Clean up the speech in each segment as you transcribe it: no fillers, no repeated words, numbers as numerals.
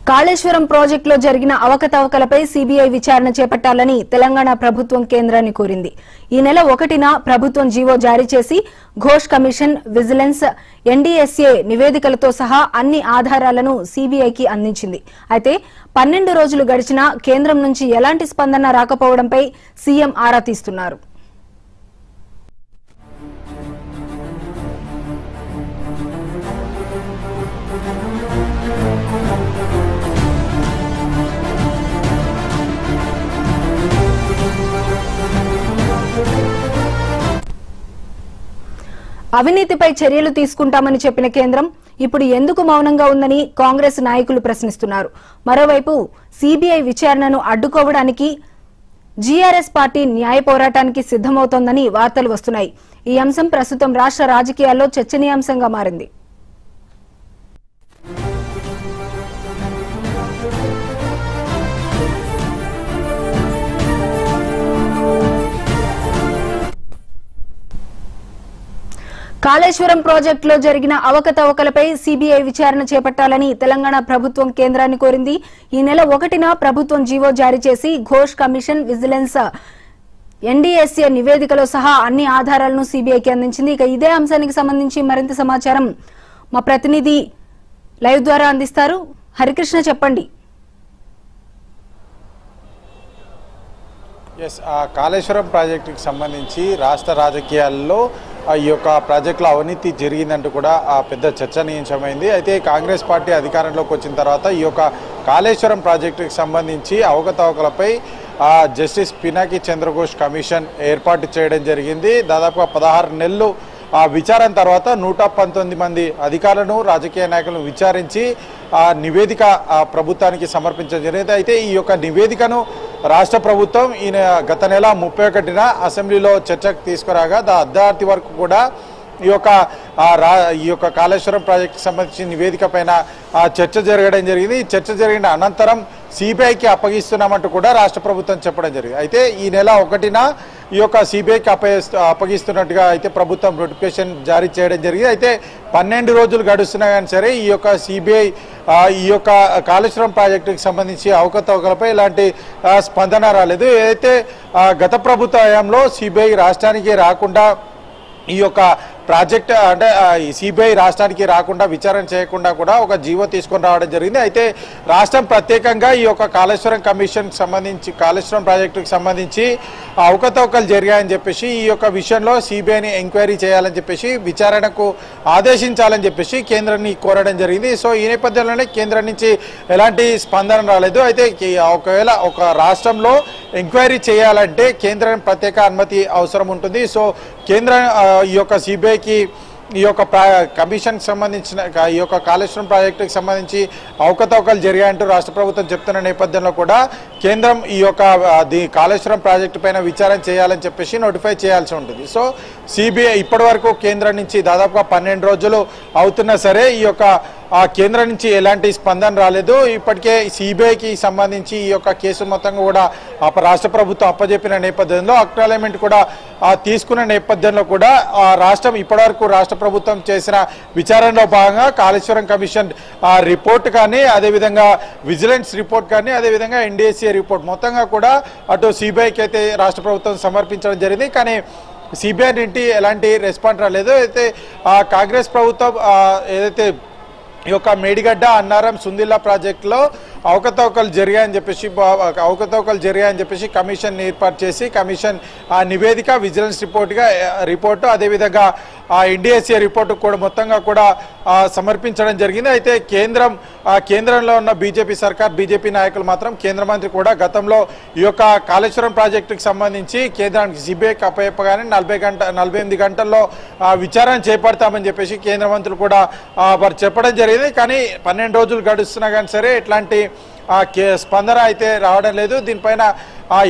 కాళేశ్వరం ప్రాజెక్టులో జరిగిన అవకతవకలపై సీబీఐ విచారణ చేపట్టాలని తెలంగాణ ప్రభుత్వం కేంద్రాన్ని కోరింది. ఈ నెల 1న ప్రభుత్వం జీవో జారీ చేసి ఘోష్ కమిషన్, విజిలెన్స్, ఎన్డీఎస్ఏ నివేదికలతో సహా అన్ని ఆధారాలను సీబీఐకి అందించింది. అయితే 12 రోజులు గడిచినా కేంద్రం నుంచి ఎలాంటి స్పందన రాకపోవడంపై సీఎం ఆరా తీస్తున్నారు. అవినీతిపై చర్యలు తీసుకుంటామని చెప్పిన కేంద్రం ఇప్పుడు ఎందుకు మౌనంగా ఉందని కాంగ్రెస్ నాయకులు ప్రశ్నిస్తున్నారు. మరోవైపు సీబీఐ విచారణను అడ్డుకోవడానికి జీఆర్ఎస్ పార్టీ న్యాయ పోరాటానికి సిద్దమవుతోందని వార్తలు వస్తున్నాయి. ఈ అంశం ప్రస్తుతం రాష్ట్ర రాజకీయాల్లో చర్చనీయాంశంగా మారింది. కాళేశ్వరం ప్రాజెక్టులో జరిగిన అవకతవకలపై సీబీఐ విచారణ చేపట్టాలని తెలంగాణ ప్రభుత్వం కేంద్రాన్ని కోరింది. ఈ నెల 1న ప్రభుత్వం జీవో జారీ చేసి ఘోష్ కమిషన్, విజిలెన్స్, ఎన్డీఎస్ఏ నివేదికలో సహా అన్ని ఆధారాలను సీబీఐకి అందించింది. ఇక ఇదే అంశానికి సంబంధించి మరింత సమాచారం మా ప్రతినిధి లైవ్ ద్వారా అందిస్తారు. హరికృష్ణ, చెప్పండి. కాళేశ్వరం ప్రాజెక్టుకి సంబంధించి రాష్ట్ర రాజకీయాల్లో ఈ యొక్క ప్రాజెక్టులో అవినీతి జరిగిందంటూ కూడా పెద్ద చర్చనీయాంశమైంది. అయితే కాంగ్రెస్ పార్టీ అధికారంలోకి వచ్చిన తర్వాత ఈ యొక్క కాళేశ్వరం ప్రాజెక్టుకి సంబంధించి అవకతవకలపై జస్టిస్ పినాకి చంద్రఘోష్ కమిషన్ ఏర్పాటు చేయడం జరిగింది. దాదాపుగా 16 నెలలు విచారణ తర్వాత 119 మంది అధికారులను, రాజకీయ నాయకులను విచారించి నివేదిక ప్రభుత్వానికి సమర్పించడం జరిగింది. అయితే ఈ యొక్క నివేదికను రాష్ట్ర ప్రభుత్వం గత నెల 31న అసెంబ్లీలో చర్చకు తీసుకురాగా అర్ధరాత్రి వరకు కూడా ఈ యొక్క కాళేశ్వరం ప్రాజెక్టుకి సంబంధించిన నివేదిక పైన చర్చ జరగడం జరిగింది. ఈ చర్చ జరిగిన అనంతరం సిబిఐకి అప్పగిస్తున్నామంటూ కూడా రాష్ట్ర ప్రభుత్వం చెప్పడం జరిగింది. అయితే ఈ నెల 1న ఈ యొక్క సిబిఐకి అప్పగిస్తున్నట్టుగా అయితే ప్రభుత్వం నోటిఫికేషన్ జారీ చేయడం జరిగింది. అయితే 12 రోజులు గడుస్తున్నా కానీ సరే ఈ యొక్క సిబిఐ ఈ యొక్క కాళేశ్వరం ప్రాజెక్టుకి సంబంధించి అవకతవకలపై ఇలాంటి స్పందన రాలేదు. ఏదైతే గత ప్రభుత్వ హయాంలో సిబిఐ రాష్ట్రానికి రాకుండా ఈ యొక్క ప్రాజెక్ట్ అంటే సిబిఐ రాష్ట్రానికి రాకుండా విచారణ చేయకుండా కూడా ఒక జీవో తీసుకొని రావడం జరిగింది. అయితే రాష్ట్రం ప్రత్యేకంగా ఈ యొక్క కాళేశ్వరం కమిషన్కి సంబంధించి కాళేశ్వరం ప్రాజెక్టుకి సంబంధించి అవకతవకలు జరిగాయని చెప్పేసి ఈ యొక్క విషయంలో సిబిఐని ఎంక్వైరీ చేయాలని చెప్పేసి విచారణకు ఆదేశించాలని చెప్పేసి కేంద్రాన్ని కోరడం జరిగింది. సో ఈ నేపథ్యంలోనే కేంద్రం నుంచి ఎలాంటి స్పందన రాలేదు. అయితే ఒకవేళ ఒక రాష్ట్రంలో ఎంక్వైరీ చేయాలంటే కేంద్రం ప్రత్యేక అనుమతి అవసరం ఉంటుంది. సో కేంద్రం ఈ యొక్క సిబిఐకి ఈ యొక్క కమిషన్కి సంబంధించిన ఈ యొక్క కాళేశ్వరం ప్రాజెక్టుకి సంబంధించి అవకతవకలు జరిగాయంటూ రాష్ట్ర ప్రభుత్వం చెప్తున్న నేపథ్యంలో కూడా కేంద్రం ఈ యొక్క కాళేశ్వరం ప్రాజెక్టు పైన విచారణ చేయాలని చెప్పేసి నోటిఫై చేయాల్సి ఉంటుంది. సో సిబిఐ ఇప్పటి వరకు కేంద్రం నుంచి దాదాపుగా 12 రోజులు అవుతున్నా సరే ఈ యొక్క కేంద్రం నుంచి ఎలాంటి స్పందన రాలేదు. ఇప్పటికే సిబిఐకి సంబంధించి ఈ యొక్క కేసు మొత్తంగా కూడా రాష్ట్ర ప్రభుత్వం అప్పజెప్పిన నేపథ్యంలో అక్నాలజ్మెంట్ కూడా తీసుకున్న నేపథ్యంలో కూడా రాష్ట్రం ఇప్పటివరకు రాష్ట్ర ప్రభుత్వం చేసిన విచారణలో భాగంగా కాళేశ్వరం కమిషన్ రిపోర్ట్ కానీ, అదేవిధంగా విజిలెన్స్ రిపోర్ట్ కానీ, అదేవిధంగా ఎన్డీఎస్ఏ రిపోర్ట్ మొత్తంగా కూడా అటు సిబిఐకి అయితే రాష్ట్ర ప్రభుత్వం సమర్పించడం జరిగింది. కానీ సిబిఐ నుండి ఎలాంటి రెస్పాన్స్ రాలేదు. అయితే కాంగ్రెస్ ప్రభుత్వం ఏదైతే ఈ యొక్క మేడిగడ్డ, అన్నారం, సుందిల్లా ప్రాజెక్టులో అవకతవకలు జరిగాయని చెప్పేసి కమిషన్ ఏర్పాటు చేసి కమిషన్ నివేదిక, విజిలెన్స్ రిపోర్టు అదేవిధంగా ఎన్డీఎస్ఏ రిపోర్టు కూడా మొత్తంగా కూడా సమర్పించడం జరిగింది. అయితే కేంద్రంలో ఉన్న బీజేపీ సర్కార్, బీజేపీ నాయకులు మాత్రం కేంద్ర మంత్రి కూడా గతంలో ఈ యొక్క కాళేశ్వరం ప్రాజెక్టుకి సంబంధించి కేంద్రానికి సిబిఐకి అప్పచెప్పగానే 48 గంటల్లో విచారణ చేపడతామని చెప్పేసి కేంద్ర మంత్రులు కూడా వారు చెప్పడం జరిగింది. కానీ 12 రోజులు గడుస్తున్నా కానీ సరే ఎట్లాంటి స్పందన అయితే రావడం లేదు. దీనిపైన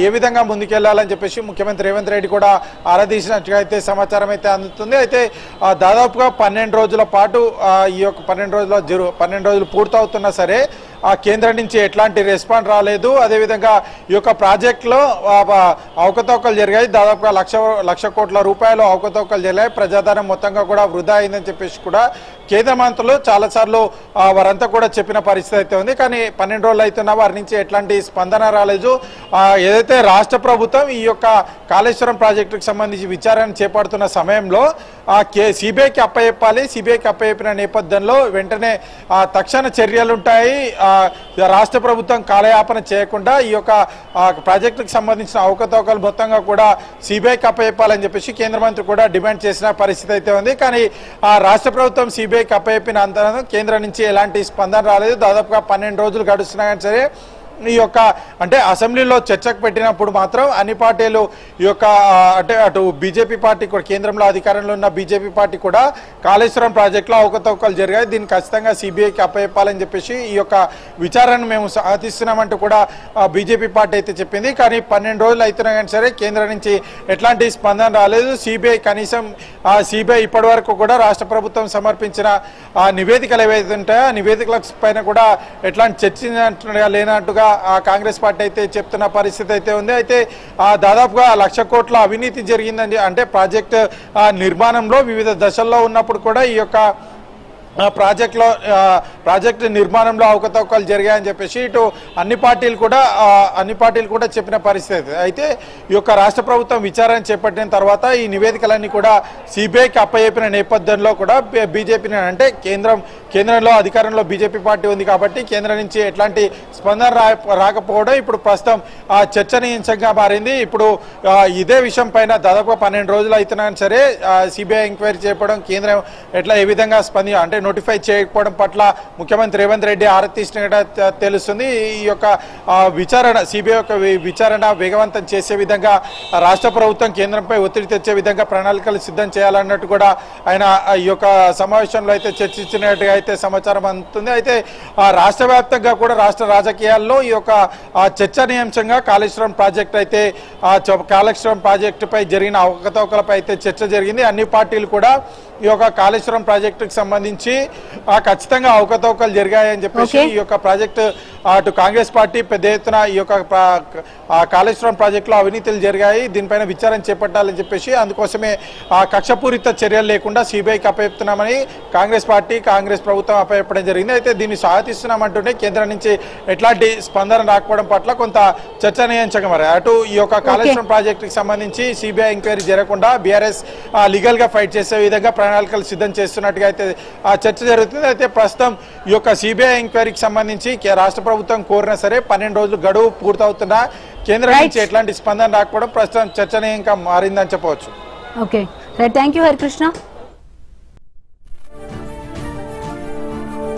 ఏ విధంగా ముందుకెళ్లాలని చెప్పేసి ముఖ్యమంత్రి రేవంత్ రెడ్డి కూడా ఆరాధించినట్టుగా అయితే సమాచారం అయితే అందుతుంది. అయితే దాదాపుగా 12 రోజుల పాటు ఈ యొక్క 12 రోజులు పూర్తవుతున్నా సరే కేంద్రం నుంచి ఎట్లాంటి రెస్పాన్స్ రాలేదు. అదేవిధంగా ఈ యొక్క ప్రాజెక్టులో అవకతవకలు జరిగాయి. దాదాపుగా లక్ష కోట్ల రూపాయలు అవకతవకలు జరిగాయి. ప్రజాధనం మొత్తంగా కూడా వృధా అయిందని చెప్పేసి కూడా కేంద్ర మంత్రులు చాలాసార్లు వారంతా కూడా చెప్పిన పరిస్థితి అయితే ఉంది. కానీ 12 రోజులు అవుతున్నా వారి నుంచి ఎట్లాంటి స్పందన రాలేదు. ఏదైతే రాష్ట్ర ప్రభుత్వం ఈ యొక్క కాళేశ్వరం ప్రాజెక్టుకు సంబంధించి విచారణ చేపడుతున్న సమయంలో సిబిఐకి అప్పచెప్పాలి. సిబిఐకి అప్పచెప్పిన నేపథ్యంలో వెంటనే తక్షణ చర్యలుంటాయి. రాష్ట్ర ప్రభుత్వం కాలయాపన చేయకుండా ఈ యొక్క ప్రాజెక్టుకు సంబంధించిన అవకతవకలు మొత్తంగా కూడా సిబిఐకి అప్పచెప్పాలని చెప్పేసి కేంద్ర మంత్రి కూడా డిమాండ్ చేసిన పరిస్థితి అయితే ఉంది. కానీ రాష్ట్ర ప్రభుత్వం సిబిఐకి అప్పచెప్పిన అంతరం కేంద్రం నుంచి ఎలాంటి స్పందన రాలేదు. దాదాపుగా 12 రోజులు గడుస్తున్నా కానీ సరే ఈ యొక్క అంటే అసెంబ్లీలో చర్చకు పెట్టినప్పుడు మాత్రం అన్ని పార్టీలు ఈ యొక్క అంటే అటు బీజేపీ పార్టీ కూడా కేంద్రంలో అధికారంలో ఉన్న బీజేపీ పార్టీ కూడా కాళేశ్వరం ప్రాజెక్టులో అవకతవకలు జరిగాయి, దీన్ని ఖచ్చితంగా సిబిఐకి అప్పచెప్పాలని చెప్పేసి ఈ యొక్క విచారణను మేము సాధిస్తున్నామంటూ కూడా బీజేపీ పార్టీ అయితే చెప్పింది. కానీ 12 రోజులు అవుతున్నా కానీ సరే కేంద్రం నుంచి ఎట్లాంటి స్పందన రాలేదు. సిబిఐ కనీసం సిబిఐ ఇప్పటి వరకు కూడా రాష్ట్ర ప్రభుత్వం సమర్పించిన నివేదికలు ఏవైతే ఉంటాయో ఆ నివేదికల పైన కూడా ఎట్లాంటి చర్చించినట్టుగా లేనట్టుగా కాంగ్రెస్ పార్టీ అయితే చెప్తున్న పరిస్థితి అయితే ఉంది. అయితే దాదాపుగా 1,00,000 కోట్ల అవినీతి జరిగిందని అంటే ప్రాజెక్ట్ నిర్మాణంలో వివిధ దశల్లో ఉన్నప్పుడు కూడా ఈ యొక్క ప్రాజెక్టు నిర్మాణంలో అవకతవకలు జరిగాయని చెప్పేసి ఇటు అన్ని పార్టీలు కూడా చెప్పిన పరిస్థితి. అయితే ఈ యొక్క రాష్ట్ర ప్రభుత్వం విచారణ చేపట్టిన తర్వాత ఈ నివేదికలన్నీ కూడా సిబిఐకి అప్పచెప్పిన నేపథ్యంలో కూడా బీజేపీ అంటే కేంద్రంలో అధికారంలో బీజేపీ పార్టీ ఉంది కాబట్టి కేంద్రం నుంచి ఎట్లాంటి స్పందన రాకపోవడం ఇప్పుడు ప్రస్తుతం చర్చనీయాంశంగా మారింది. ఇప్పుడు ఇదే విషయం పైన దాదాపుగా 12 రోజులు అవుతున్నా సరే సిబిఐ ఎంక్వైరీ చేపడం కేంద్రం ఏ విధంగా అంటే నోటిఫై చేయకపోవడం పట్ల ముఖ్యమంత్రి రేవంత్ రెడ్డి ఆరాధిస్తున్నట్టు తెలుస్తుంది. ఈ యొక్క విచారణ సిబిఐ యొక్క విచారణ వేగవంతం చేసే విధంగా రాష్ట్ర ప్రభుత్వం కేంద్రంపై ఒత్తిడి తెచ్చే విధంగా ప్రణాళికలు సిద్ధం చేయాలన్నట్టు కూడా ఆయన ఈ యొక్క సమావేశంలో అయితే చర్చించినట్టుగా అయితే సమాచారం అందుతుంది. అయితే రాష్ట్ర వ్యాప్తంగా కూడా రాష్ట్ర రాజకీయాల్లో ఈ యొక్క చర్చనీయాంశంగా కాళేశ్వరం ప్రాజెక్టు అయితే కాళేశ్వరం ప్రాజెక్టుపై జరిగిన అవకతవకలపై అయితే చర్చ జరిగింది. అన్ని పార్టీలు కూడా ఈ యొక్క కాళేశ్వరం ప్రాజెక్టుకు సంబంధించి ఖచ్చితంగా అవకతవకలు జరిగాయని చెప్పేసి ఈ యొక్క ప్రాజెక్టు అటు కాంగ్రెస్ పార్టీ పెద్ద ఎత్తున ఈ యొక్క కాళేశ్వరం ప్రాజెక్టులో అవినీతులు జరిగాయి, దీనిపైన విచారణ చేపట్టాలని చెప్పేసి అందుకోసమే కక్షపూరిత చర్యలు లేకుండా సిబిఐకి అప్పచెప్తున్నామని కాంగ్రెస్ ప్రభుత్వం అప్పచెప్పడం జరిగింది. అయితే దీన్ని స్వాగతిస్తున్నామంటూనే కేంద్రం నుంచి ఎట్లాంటి స్పందన రాకపోవడం పట్ల కొంత చర్చనీయాంశంగా మరి అటు ఈ యొక్క కాళేశ్వరం ప్రాజెక్టుకి సంబంధించి సిబిఐ ఎంక్వైరీ జరగకుండా బీఆర్ఎస్ లీగల్ గా ఫైట్ చేసే విధంగా ప్రణాళికలు సిద్ధం చేస్తున్నట్టుగా అయితే చర్చ జరుగుతుంది. అయితే ప్రస్తుతం ఈ యొక్క సిబిఐ ఎంక్వైరీకి సంబంధించి రాష్ట్ర ప్రభుత్వం కోరినా సరే 12 రోజులు గడువు పూర్తవుతున్నా కేంద్రం నుంచి ఎట్లాంటి స్పందన రాకపోవడం ప్రస్తుతం చర్చనీయంగా మారిందని చెప్పవచ్చు. Okay right, thank you Harikrishna.